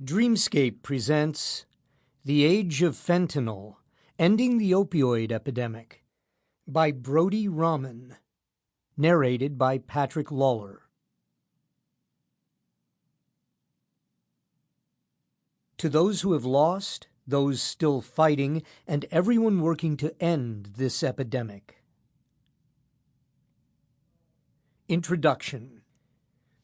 Dreamscape presents The Age of Fentanyl, Ending the Opioid Epidemic by Brodie Ramin, narrated by Patrick Lawlor. To those who have lost, those still fighting, and everyone working to end this epidemic. Introduction.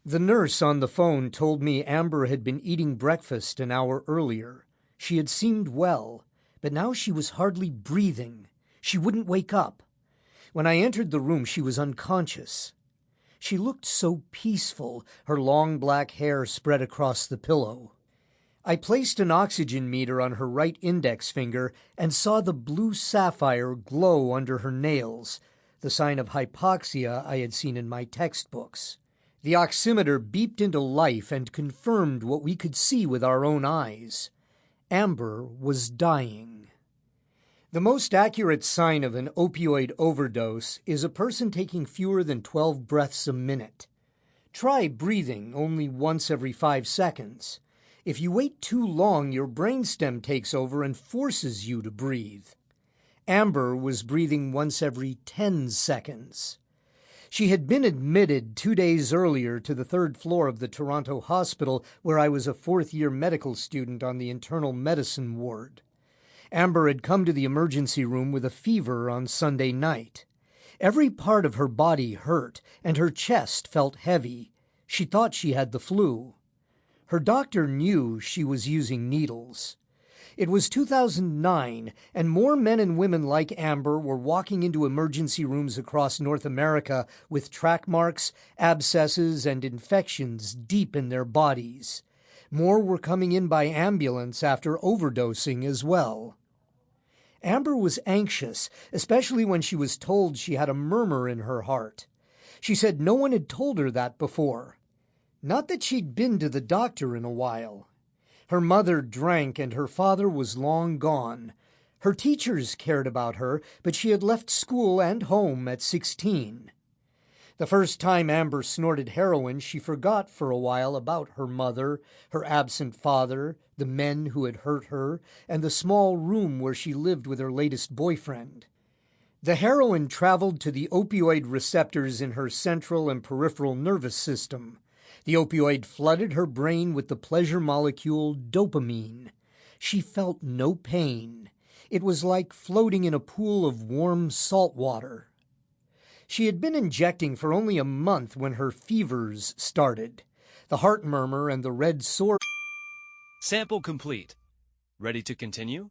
The nurse on the phone told me Amber had been eating breakfast an hour earlier. She had seemed well, but now she was hardly breathing. She wouldn't wake up. When I entered the room, she was unconscious. She looked so peaceful, her long black hair spread across the pillow. I placed an oxygen meter on her right index finger and saw the blue sapphire glow under her nails, the sign of hypoxia I had seen in my textbooks. The oximeter beeped into life and confirmed what we could see with our own eyes. Amber was dying. The most accurate sign of an opioid overdose is a person taking fewer than 12 breaths a minute. Try breathing only once every 5 seconds. If you wait too long, your brainstem takes over and forces you to breathe. Amber was breathing once every 10 seconds. She had been admitted 2 days earlier to the 3rd floor of the Toronto hospital, where I was a 4th-year medical student on the internal medicine ward. Amber had come to the emergency room with a fever on Sunday night. Every part of her body hurt, and her chest felt heavy. She thought she had the flu. Her doctor knew she was using needles. It was 2009, and more men and women like Amber were walking into emergency rooms across North America with track marks, abscesses, and infections deep in their bodies. More were coming in by ambulance after overdosing as well. Amber was anxious, especially when she was told she had a murmur in her heart. She said no one had told her that before. Not that she'd been to the doctor in a while. Her mother drank and her father was long gone. Her teachers cared about her, but she had left school and home at 16. The first time Amber snorted heroin, she forgot for a while about her mother, her absent father, the men who had hurt her, and the small room where she lived with her latest boyfriend. The heroin traveled to the opioid receptors in her central and peripheral nervous system. The opioid flooded her brain with the pleasure molecule dopamine. She felt no pain. It was like floating in a pool of warm salt water. She had been injecting for only a month when her fevers started. The heart murmur and the red sore. Sample complete. Ready to continue?